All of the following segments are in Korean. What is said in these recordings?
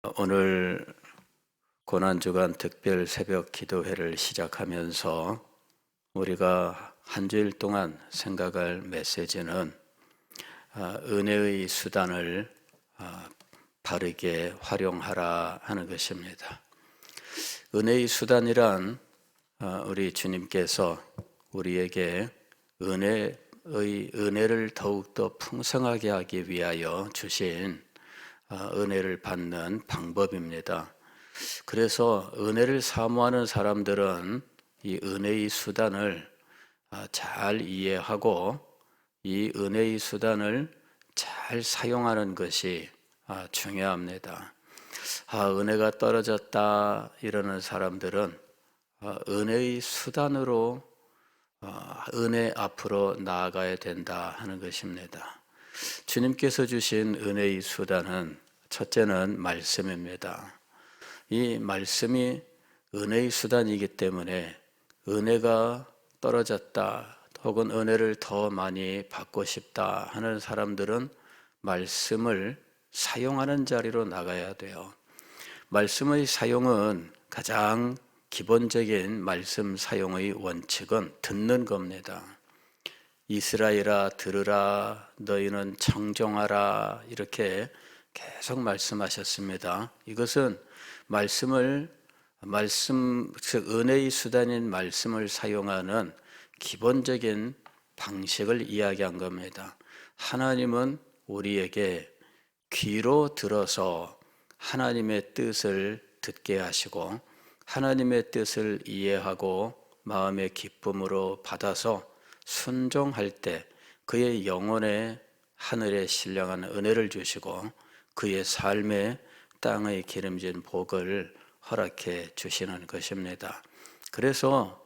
오늘 고난주간 특별 새벽 기도회를 시작하면서 우리가 한 주일 동안 생각할 메시지는 은혜의 수단을 바르게 활용하라 하는 것입니다. 은혜의 수단이란 우리 주님께서 우리에게 은혜를 더욱더 풍성하게 하기 위하여 주신 은혜를 받는 방법입니다. 그래서 은혜를 사모하는 사람들은 이 은혜의 수단을 잘 이해하고 이 은혜의 수단을 잘 사용하는 것이 중요합니다. 은혜가 떨어졌다 이러는 사람들은 은혜의 수단으로 은혜 앞으로 나아가야 된다 하는 것입니다. 주님께서 주신 은혜의 수단은 첫째는 말씀입니다. 이 말씀이 은혜의 수단이기 때문에 은혜가 떨어졌다 혹은 은혜를 더 많이 받고 싶다 하는 사람들은 말씀을 사용하는 자리로 나가야 돼요. 말씀의 사용은 가장 기본적인 말씀 사용의 원칙은 듣는 겁니다. 이스라엘아 들으라, 너희는 청종하라, 이렇게 계속 말씀하셨습니다. 이것은 즉 은혜의 수단인 말씀을 사용하는 기본적인 방식을 이야기한 겁니다. 하나님은 우리에게 귀로 들어서 하나님의 뜻을 듣게 하시고 하나님의 뜻을 이해하고 마음의 기쁨으로 받아서 순종할 때 그의 영혼의 하늘에 신령한 은혜를 주시고 그의 삶에 땅의 기름진 복을 허락해 주시는 것입니다. 그래서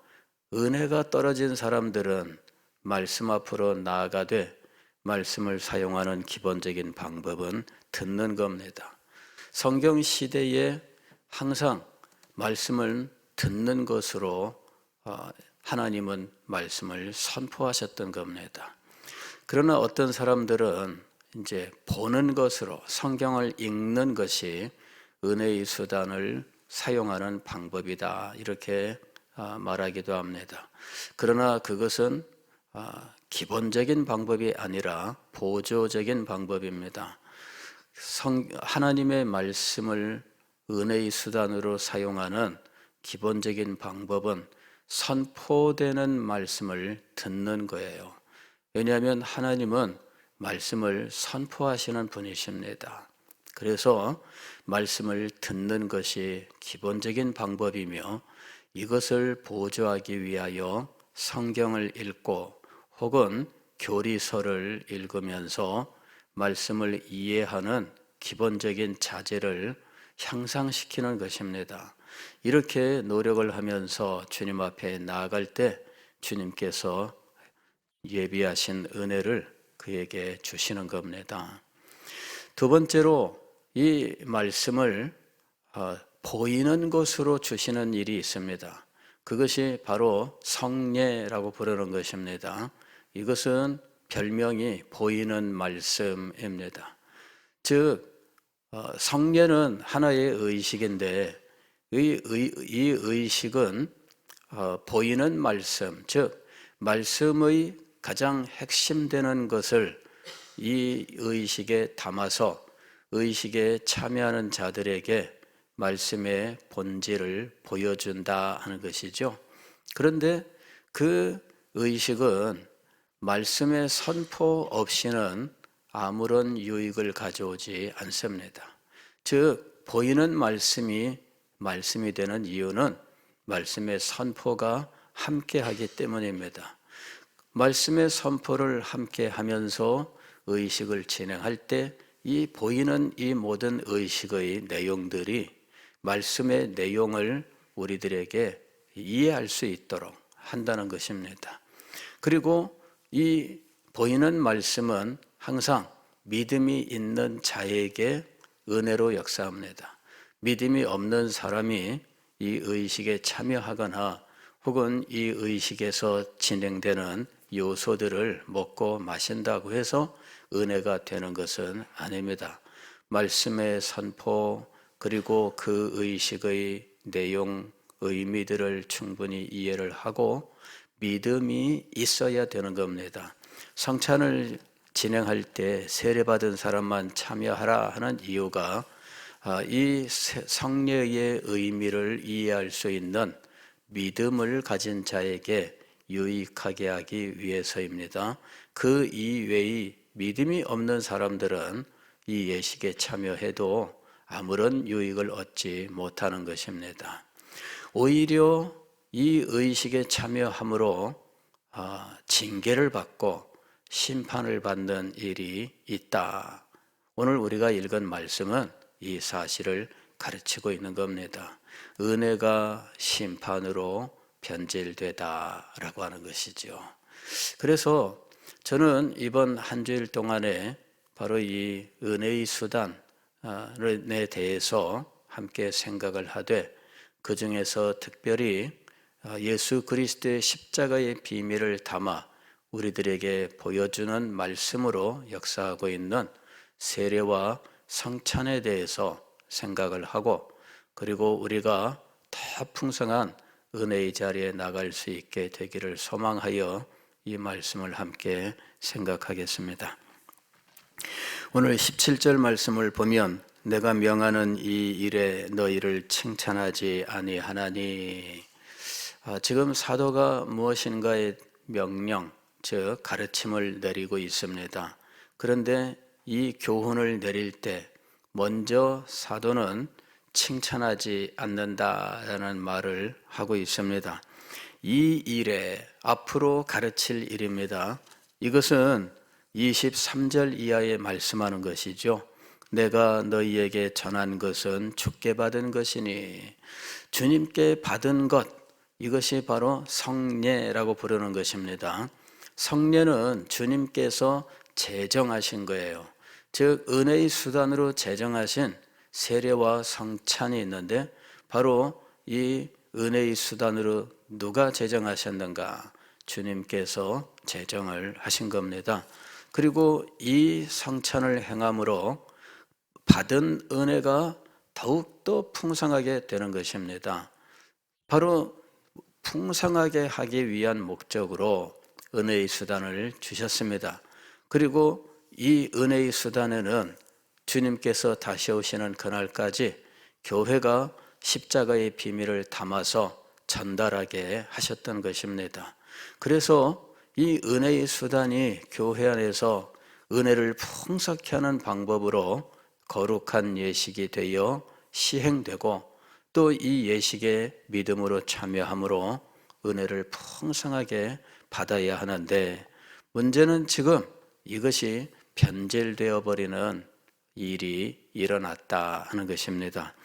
은혜가 떨어진 사람들은 말씀 앞으로 나아가되 말씀을 사용하는 기본적인 방법은 듣는 겁니다. 성경 시대에 항상 말씀을 듣는 것으로 하나님은 말씀을 선포하셨던 겁니다. 그러나 어떤 사람들은 이제 보는 것으로 성경을 읽는 것이 은혜의 수단을 사용하는 방법이다 이렇게 말하기도 합니다. 그러나 그것은 기본적인 방법이 아니라 보조적인 방법입니다. 하나님의 말씀을 은혜의 수단으로 사용하는 기본적인 방법은 선포되는 말씀을 듣는 거예요. 왜냐하면 하나님은 말씀을 선포하시는 분이십니다. 그래서 말씀을 듣는 것이 기본적인 방법이며 이것을 보조하기 위하여 성경을 읽고 혹은 교리서를 읽으면서 말씀을 이해하는 기본적인 자질을 향상시키는 것입니다. 이렇게 노력을 하면서 주님 앞에 나아갈 때 주님께서 예비하신 은혜를 그에게 주시는 겁니다. 두 번째로 이 말씀을 보이는 것으로 주시는 일이 있습니다. 그것이 바로 성례라고 부르는 것입니다. 이것은 별명이 보이는 말씀입니다. 즉 성례는 하나의 의식인데 이 의식은 보이는 말씀, 즉 말씀의 가장 핵심되는 것을 이 의식에 담아서 의식에 참여하는 자들에게 말씀의 본질을 보여준다 하는 것이죠. 그런데 그 의식은 말씀의 선포 없이는 아무런 유익을 가져오지 않습니다. 즉 보이는 말씀이 되는 이유는 말씀의 선포가 함께하기 때문입니다. 말씀의 선포를 함께하면서 의식을 진행할 때 이 보이는 이 모든 의식의 내용들이 말씀의 내용을 우리들에게 이해할 수 있도록 한다는 것입니다. 그리고 이 보이는 말씀은 항상 믿음이 있는 자에게 은혜로 역사합니다. 믿음이 없는 사람이 이 의식에 참여하거나 혹은 이 의식에서 진행되는 요소들을 먹고 마신다고 해서 은혜가 되는 것은 아닙니다. 말씀의 선포, 그리고 그 의식의 내용, 의미들을 충분히 이해를 하고 믿음이 있어야 되는 겁니다. 성찬을 진행할 때 세례받은 사람만 참여하라 하는 이유가 이 성례의 의미를 이해할 수 있는 믿음을 가진 자에게 유익하게 하기 위해서입니다. 그 이외의 믿음이 없는 사람들은 이 예식에 참여해도 아무런 유익을 얻지 못하는 것입니다. 오히려 이 의식에 참여함으로 징계를 받고 심판을 받는 일이 있다. 오늘 우리가 읽은 말씀은 이 사실을 가르치고 있는 겁니다. 은혜가 심판으로 변질되다라고 하는 것이죠. 그래서 저는 이번 한 주일 동안에 바로 이 은혜의 수단에 대해서 함께 생각을 하되, 그 중에서 특별히 예수 그리스도의 십자가의 비밀을 담아 우리들에게 보여주는 말씀으로 역사하고 있는 세례와 성찬에 대해서 생각을 하고, 그리고 우리가 더 풍성한 은혜의 자리에 나갈 수 있게 되기를 소망하여 이 말씀을 함께 생각하겠습니다. 오늘 17절 말씀을 보면 내가 명하는 이 일에 너희를 칭찬하지 아니하나니, 지금 사도가 무엇인가의 명령, 즉 가르침을 내리고 있습니다. 그런데 이 교훈을 내릴 때 먼저 사도는 칭찬하지 않는다라는 말을 하고 있습니다. 이 일에, 앞으로 가르칠 일입니다. 이것은 23절 이하에 말씀하는 것이죠. 내가 너희에게 전한 것은 주께 받은 것이니, 주님께 받은 것, 이것이 바로 성례라고 부르는 것입니다. 성례는 주님께서 제정하신 거예요. 즉 은혜의 수단으로 제정하신 세례와 성찬이 있는데, 바로 이 은혜의 수단으로 누가 제정하셨는가? 주님께서 제정을 하신 겁니다. 그리고 이 성찬을 행함으로 받은 은혜가 더욱더 풍성하게 되는 것입니다. 바로 풍성하게 하기 위한 목적으로 은혜의 수단을 주셨습니다. 그리고 이 은혜의 수단에는 주님께서 다시 오시는 그날까지 교회가 십자가의 비밀을 담아서 전달하게 하셨던 것입니다. 그래서 이 은혜의 수단이 교회 안에서 은혜를 풍성케 하는 방법으로 거룩한 예식이 되어 시행되고, 또 이 예식에 믿음으로 참여함으로 은혜를 풍성하게 받아야 하는데, 문제는 지금 이것이 변질되어 버리는 일이 일어났다 하는 것입니다.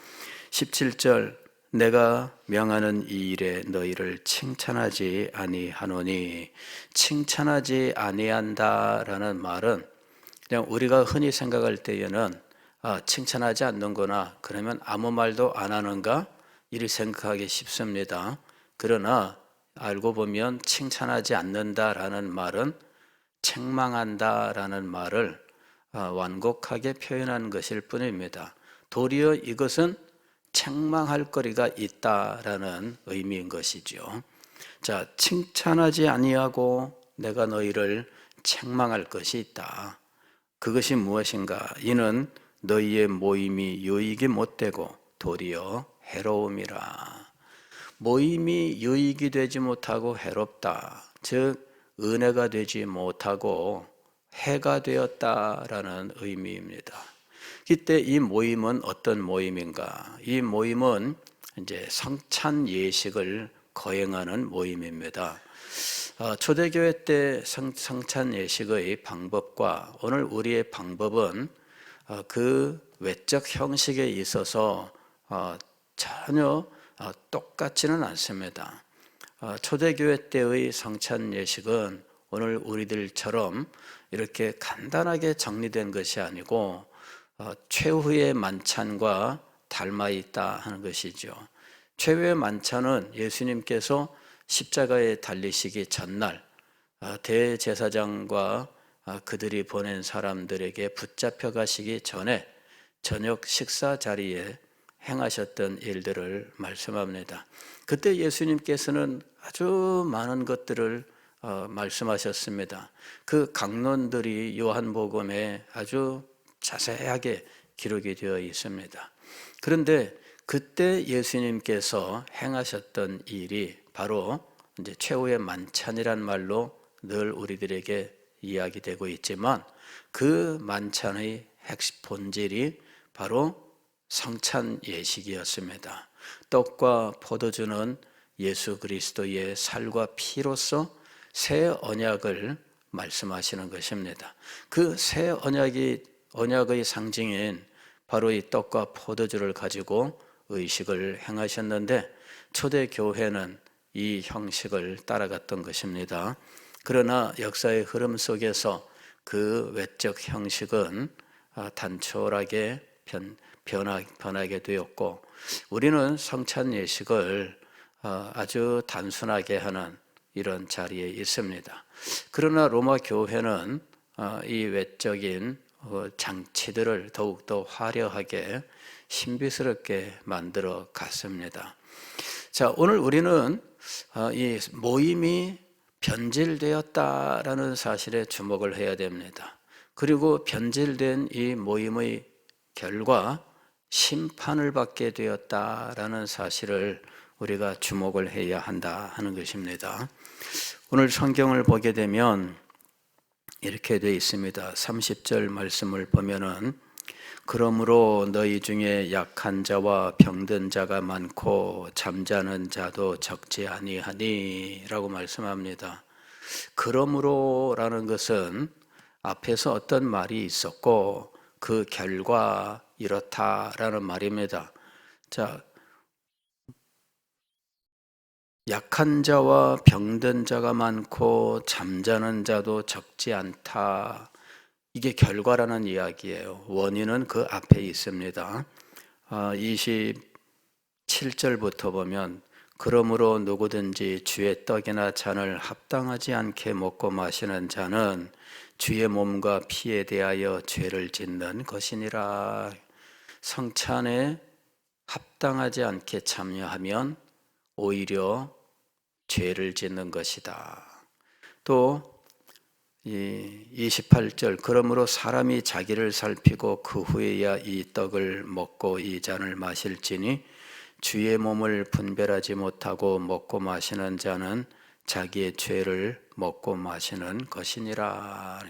17절 내가 명하는 이 일에 너희를 칭찬하지 아니하노니, 칭찬하지 아니한다라는 말은 그냥 우리가 흔히 생각할 때에는 칭찬하지 않는구나, 그러면 아무 말도 안 하는가, 이를 생각하기 쉽습니다. 그러나 알고 보면 칭찬하지 않는다라는 말은 책망한다라는 말을 완곡하게 표현한 것일 뿐입니다. 도리어 이것은 책망할 거리가 있다라는 의미인 것이죠. 자, 칭찬하지 아니하고 내가 너희를 책망할 것이 있다. 그것이 무엇인가? 이는 너희의 모임이 유익이 못되고 도리어 해로움이라. 모임이 유익이 되지 못하고 해롭다, 즉 은혜가 되지 못하고 해가 되었다라는 의미입니다. 이때 이 모임은 어떤 모임인가? 이 모임은 이제 성찬 예식을 거행하는 모임입니다. 초대교회 때 성찬 예식의 방법과 오늘 우리의 방법은 그 외적 형식에 있어서 전혀 똑같지는 않습니다. 초대교회 때의 성찬 예식은 오늘 우리들처럼 이렇게 간단하게 정리된 것이 아니고 최후의 만찬과 닮아 있다 하는 것이죠. 최후의 만찬은 예수님께서 십자가에 달리시기 전날 대제사장과 그들이 보낸 사람들에게 붙잡혀 가시기 전에 저녁 식사 자리에 행하셨던 일들을 말씀합니다. 그때 예수님께서는 아주 많은 것들을 말씀하셨습니다. 그 강론들이 요한복음에 아주 자세하게 기록이 되어 있습니다. 그런데 그때 예수님께서 행하셨던 일이 바로 이제 최후의 만찬이란 말로 늘 우리들에게 이야기되고 있지만 그 만찬의 핵심 본질이 바로 성찬 예식이었습니다. 떡과 포도주는 예수 그리스도의 살과 피로서 새 언약을 말씀하시는 것입니다. 그 새 언약의 상징인 바로 이 떡과 포도주를 가지고 의식을 행하셨는데 초대 교회는 이 형식을 따라갔던 것입니다. 그러나 역사의 흐름 속에서 그 외적 형식은 단촐하게 변하게 되었고, 우리는 성찬 예식을 아주 단순하게 하는 이런 자리에 있습니다. 그러나 로마 교회는 이 외적인 장치들을 더욱더 화려하게 신비스럽게 만들어 갔습니다. 자, 오늘 우리는 이 모임이 변질되었다라는 사실에 주목을 해야 됩니다. 그리고 변질된 이 모임의 결과 심판을 받게 되었다라는 사실을 우리가 주목을 해야 한다 하는 것입니다. 오늘 성경을 보게 되면 이렇게 되어 있습니다. 30절 말씀을 보면은 그러므로 너희 중에 약한 자와 병든 자가 많고 잠자는 자도 적지 아니하니 라고 말씀합니다. 그러므로라는 것은 앞에서 어떤 말이 있었고 그 결과 이렇다라는 말입니다. 자, 약한 자와 병든 자가 많고 잠자는 자도 적지 않다. 이게 결과라는 이야기예요. 원인은 그 앞에 있습니다. 27절부터 보면 그러므로 누구든지 주의 떡이나 잔을 합당하지 않게 먹고 마시는 자는 주의 몸과 피에 대하여 죄를 짓는 것이니라. 성찬에 합당하지 않게 참여하면 오히려 죄를 짓는 것이다. 또 28절 그러므로 사람이 자기를 살피고 그 후에야 이 떡을 먹고 이 잔을 마실지니 주의 몸을 분별하지 못하고 먹고 마시는 자는 자기의 죄를 먹고 마시는 것이니라.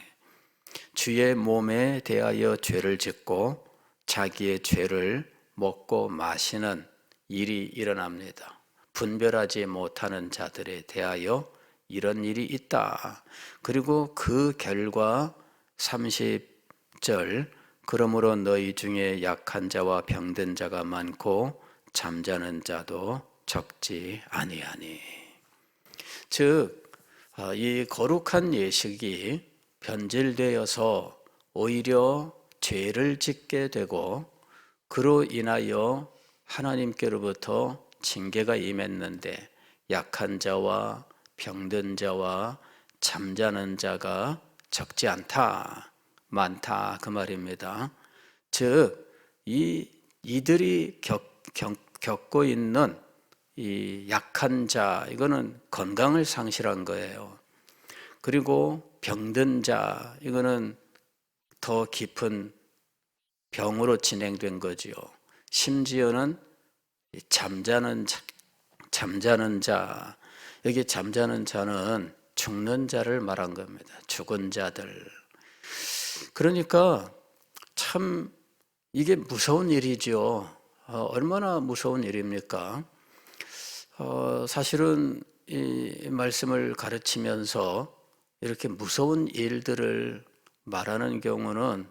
주의 몸에 대하여 죄를 짓고 자기의 죄를 먹고 마시는 일이 일어납니다. 분별하지 못하는 자들에 대하여 이런 일이 있다. 그리고 그 결과 30절 그러므로 너희 중에 약한 자와 병든 자가 많고 잠자는 자도 적지 아니하니. 즉 이 거룩한 예식이 변질되어서 오히려 죄를 짓게 되고 그로 인하여 하나님께로부터 징계가 임했는데 약한 자와 병든 자와 잠자는 자가 적지 않다, 많다 그 말입니다. 즉 이들이 겪고 있는 이 약한 자 이거는 건강을 상실한 거예요. 그리고 병든 자 이거는 더 깊은 병으로 진행된 거지요. 심지어는 잠자는 자 여기 잠자는 자는 죽는 자를 말한 겁니다. 죽은 자들. 그러니까 참 이게 무서운 일이죠. 얼마나 무서운 일입니까? 사실은 이 말씀을 가르치면서 이렇게 무서운 일들을 말하는 경우는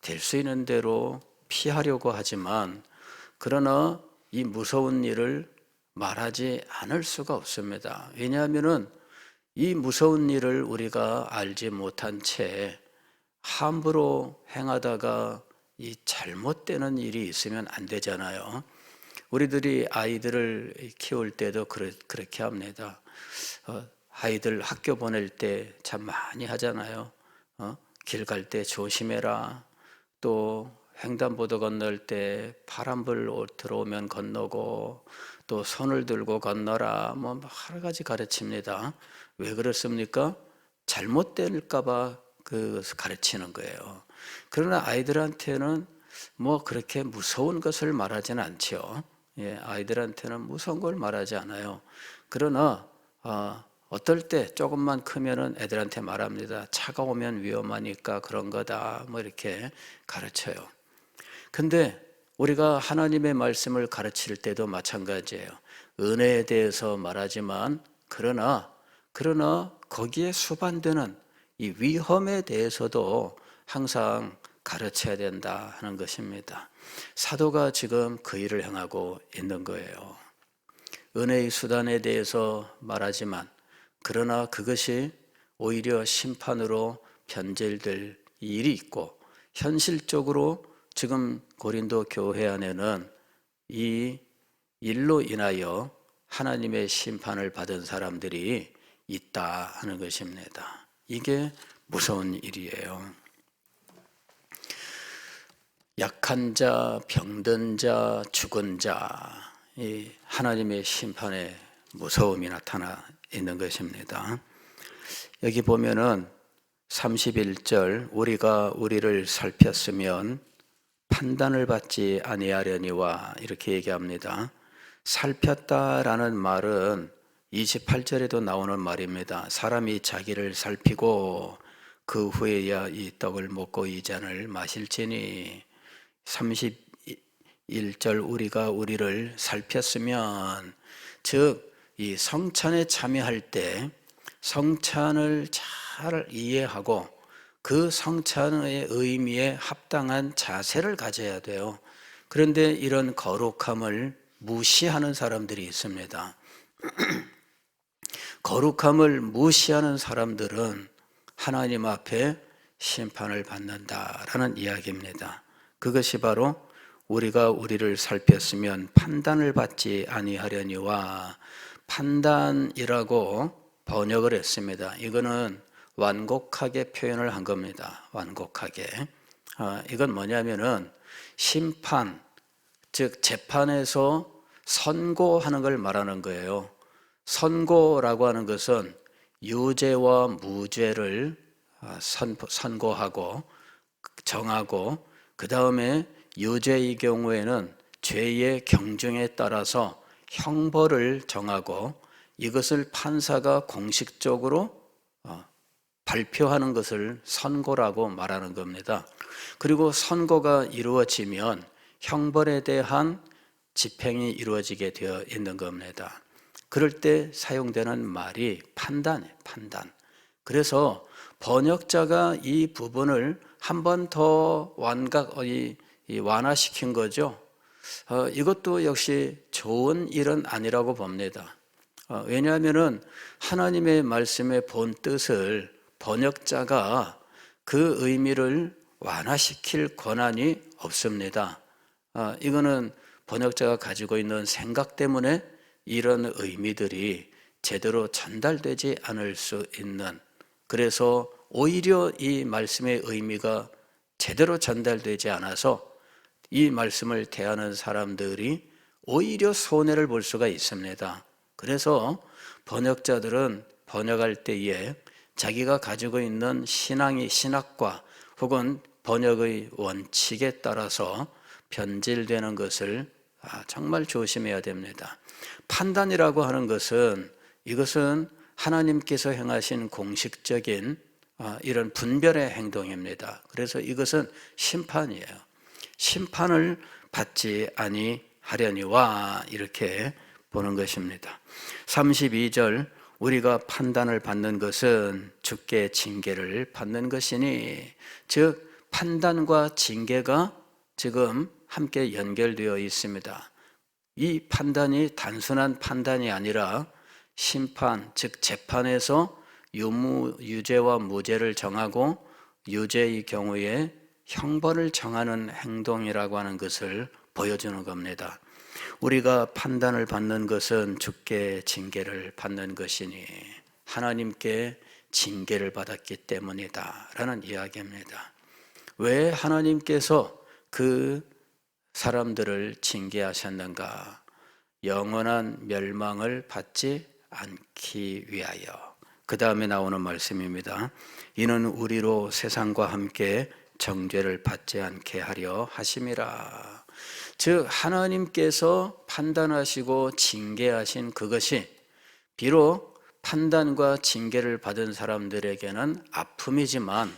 될 수 있는 대로 피하려고 하지만 그러나 이 무서운 일을 말하지 않을 수가 없습니다. 왜냐하면은 이 무서운 일을 우리가 알지 못한 채 함부로 행하다가 이 잘못되는 일이 있으면 안 되잖아요. 우리들이 아이들을 키울 때도 그렇게 합니다. 아이들 학교 보낼 때 참 많이 하잖아요. 길 갈 때 조심해라. 또 횡단보도 건널 때 파란불 들어오면 건너고 또 손을 들고 건너라 뭐 여러 가지 가르칩니다. 왜 그렇습니까? 잘못될까 봐 그 가르치는 거예요. 그러나 아이들한테는 뭐 그렇게 무서운 것을 말하지는 않죠. 예, 아이들한테는 무서운 걸 말하지 않아요. 그러나 어떨 때 조금만 크면은 애들한테 말합니다. 차가 오면 위험하니까 그런 거다 뭐 이렇게 가르쳐요. 근데 우리가 하나님의 말씀을 가르칠 때도 마찬가지예요. 은혜에 대해서 말하지만 그러나 거기에 수반되는 이 위험에 대해서도 항상 가르쳐야 된다 하는 것입니다. 사도가 지금 그 일을 행하고 있는 거예요. 은혜의 수단에 대해서 말하지만 그러나 그것이 오히려 심판으로 변질될 일이 있고 현실적으로 지금 고린도 교회 안에는 이 일로 인하여 하나님의 심판을 받은 사람들이 있다 하는 것입니다. 이게 무서운 일이에요. 약한 자, 병든 자, 죽은 자, 이 하나님의 심판의 무서움이 나타나 있는 것입니다. 여기 보면은 31절 우리가 우리를 살폈으면 판단을 받지 아니하려니와 이렇게 얘기합니다. 살폈다라는 말은 28절에도 나오는 말입니다. 사람이 자기를 살피고 그 후에야 이 떡을 먹고 이 잔을 마실지니 31절 우리가 우리를 살폈으면 즉 이 성찬에 참여할 때 성찬을 잘 이해하고 그 성찬의 의미에 합당한 자세를 가져야 돼요. 그런데 이런 거룩함을 무시하는 사람들이 있습니다. 거룩함을 무시하는 사람들은 하나님 앞에 심판을 받는다라는 이야기입니다. 그것이 바로 우리가 우리를 살폈으면 판단을 받지 아니하려니와 판단이라고 번역을 했습니다. 이거는 완곡하게 표현을 한 겁니다. 완곡하게. 이건 뭐냐면은 심판, 즉 재판에서 선고하는 걸 말하는 거예요. 선고라고 하는 것은 유죄와 무죄를 선고하고 정하고 그 다음에 유죄의 경우에는 죄의 경중에 따라서 형벌을 정하고 이것을 판사가 공식적으로 발표하는 것을 선고라고 말하는 겁니다. 그리고 선고가 이루어지면 형벌에 대한 집행이 이루어지게 되어 있는 겁니다. 그럴 때 사용되는 말이 판단이에요. 판단. 그래서 번역자가 이 부분을 한 번 더 완화시킨 거죠. 이것도 역시 좋은 일은 아니라고 봅니다. 왜냐하면 하나님의 말씀의 본 뜻을 번역자가 그 의미를 완화시킬 권한이 없습니다. 이거는 번역자가 가지고 있는 생각 때문에 이런 의미들이 제대로 전달되지 않을 수 있는, 그래서 오히려 이 말씀의 의미가 제대로 전달되지 않아서 이 말씀을 대하는 사람들이 오히려 손해를 볼 수가 있습니다. 그래서 번역자들은 번역할 때에 자기가 가지고 있는 신학과 혹은 번역의 원칙에 따라서 변질되는 것을 정말 조심해야 됩니다. 판단이라고 하는 것은 이것은 하나님께서 행하신 공식적인 이런 분별의 행동입니다. 그래서 이것은 심판이에요. 심판을 받지 아니하려니와 이렇게 보는 것입니다. 32절 우리가 판단을 받는 것은 주께 징계를 받는 것이니, 즉 판단과 징계가 지금 함께 연결되어 있습니다. 이 판단이 단순한 판단이 아니라 심판, 즉 재판에서 유죄와 무죄를 정하고 유죄의 경우에 형벌을 정하는 행동이라고 하는 것을 보여주는 겁니다. 우리가 판단을 받는 것은 주께 징계를 받는 것이니 하나님께 징계를 받았기 때문이다 라는 이야기입니다. 왜 하나님께서 그 사람들을 징계하셨는가? 영원한 멸망을 받지 않기 위하여. 그 다음에 나오는 말씀입니다. 이는 우리로 세상과 함께 정죄를 받지 않게 하려 하심이라. 즉 하나님께서 판단하시고 징계하신 그것이 비록 판단과 징계를 받은 사람들에게는 아픔이지만,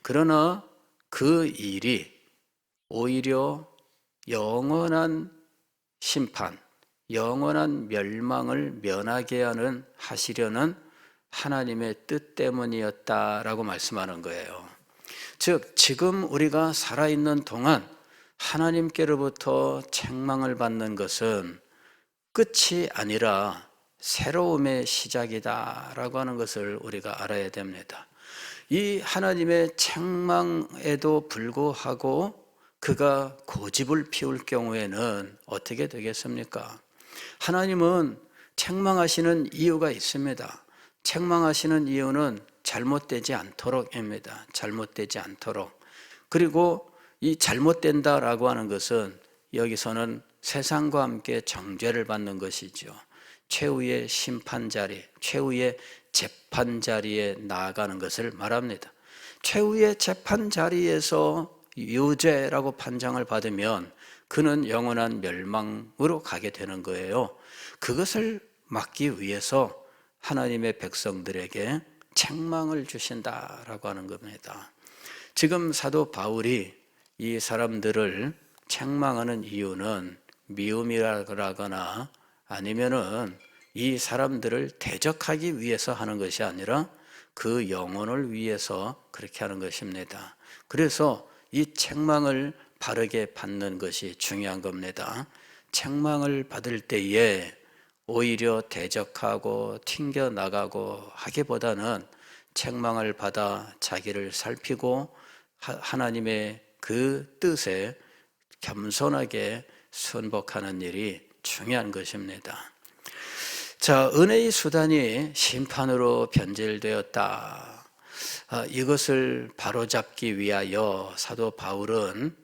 그러나 그 일이 오히려 영원한 심판, 영원한 멸망을 면하게 하시려는 하나님의 뜻 때문이었다라고 말씀하는 거예요. 즉 지금 우리가 살아있는 동안 하나님께로부터 책망을 받는 것은 끝이 아니라 새로움의 시작이다라고 하는 것을 우리가 알아야 됩니다. 이 하나님의 책망에도 불구하고 그가 고집을 피울 경우에는 어떻게 되겠습니까? 하나님은 책망하시는 이유가 있습니다. 책망하시는 이유는 잘못되지 않도록입니다. 잘못되지 않도록. 그리고 이 잘못된다라고 하는 것은 여기서는 세상과 함께 정죄를 받는 것이죠. 최후의 심판 자리, 최후의 재판 자리에 나아가는 것을 말합니다. 최후의 재판 자리에서 유죄라고 판정을 받으면 그는 영원한 멸망으로 가게 되는 거예요. 그것을 막기 위해서 하나님의 백성들에게 책망을 주신다라고 하는 겁니다. 지금 사도 바울이 이 사람들을 책망하는 이유는 미움이라거나 아니면은 이 사람들을 대적하기 위해서 하는 것이 아니라 그 영혼을 위해서 그렇게 하는 것입니다. 그래서 이 책망을 바르게 받는 것이 중요한 겁니다. 책망을 받을 때에 오히려 대적하고 튕겨나가고 하기보다는 책망을 받아 자기를 살피고 하나님의 그 뜻에 겸손하게 순복하는 일이 중요한 것입니다. 자, 은혜의 수단이 심판으로 변질되었다. 이것을 바로잡기 위하여 사도 바울은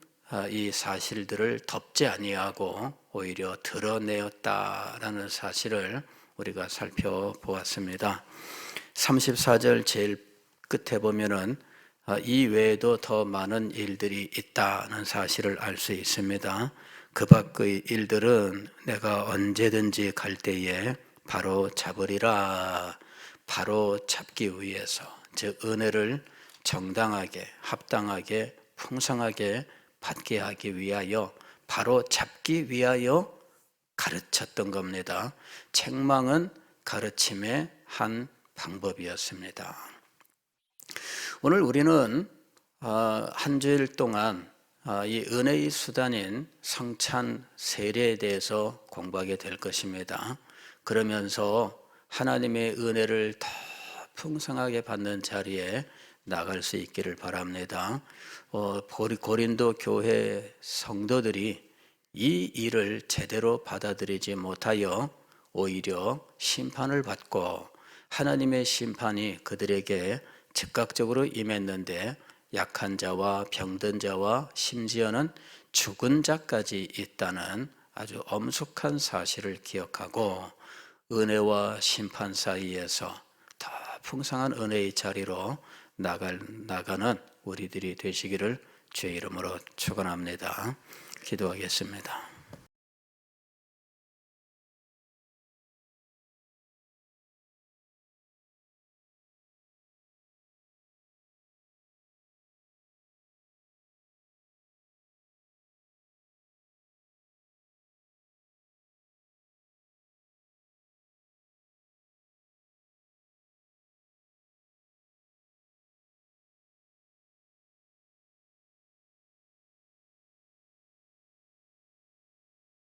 이 사실들을 덮지 아니하고 오히려 드러내었다라는 사실을 우리가 살펴보았습니다. 34절 제일 끝에 보면은 이 외에도 더 많은 일들이 있다는 사실을 알 수 있습니다. 그 밖의 일들은 내가 언제든지 갈 때에 바로 잡으리라. 바로 잡기 위해서, 즉 은혜를 정당하게, 합당하게, 풍성하게 받게 하기 위하여, 바로 잡기 위하여 가르쳤던 겁니다. 책망은 가르침의 한 방법이었습니다. 오늘 우리는 한 주일 동안 이 은혜의 수단인 성찬 세례에 대해서 공부하게 될 것입니다. 그러면서 하나님의 은혜를 더 풍성하게 받는 자리에 나갈 수 있기를 바랍니다. 고린도 교회 성도들이 이 일을 제대로 받아들이지 못하여 오히려 심판을 받고 하나님의 심판이 그들에게 즉각적으로 임했는데 약한 자와 병든 자와 심지어는 죽은 자까지 있다는 아주 엄숙한 사실을 기억하고 은혜와 심판 사이에서 더 풍성한 은혜의 자리로 나가는 우리들이 되시기를 주의 이름으로 축원합니다. 기도하겠습니다.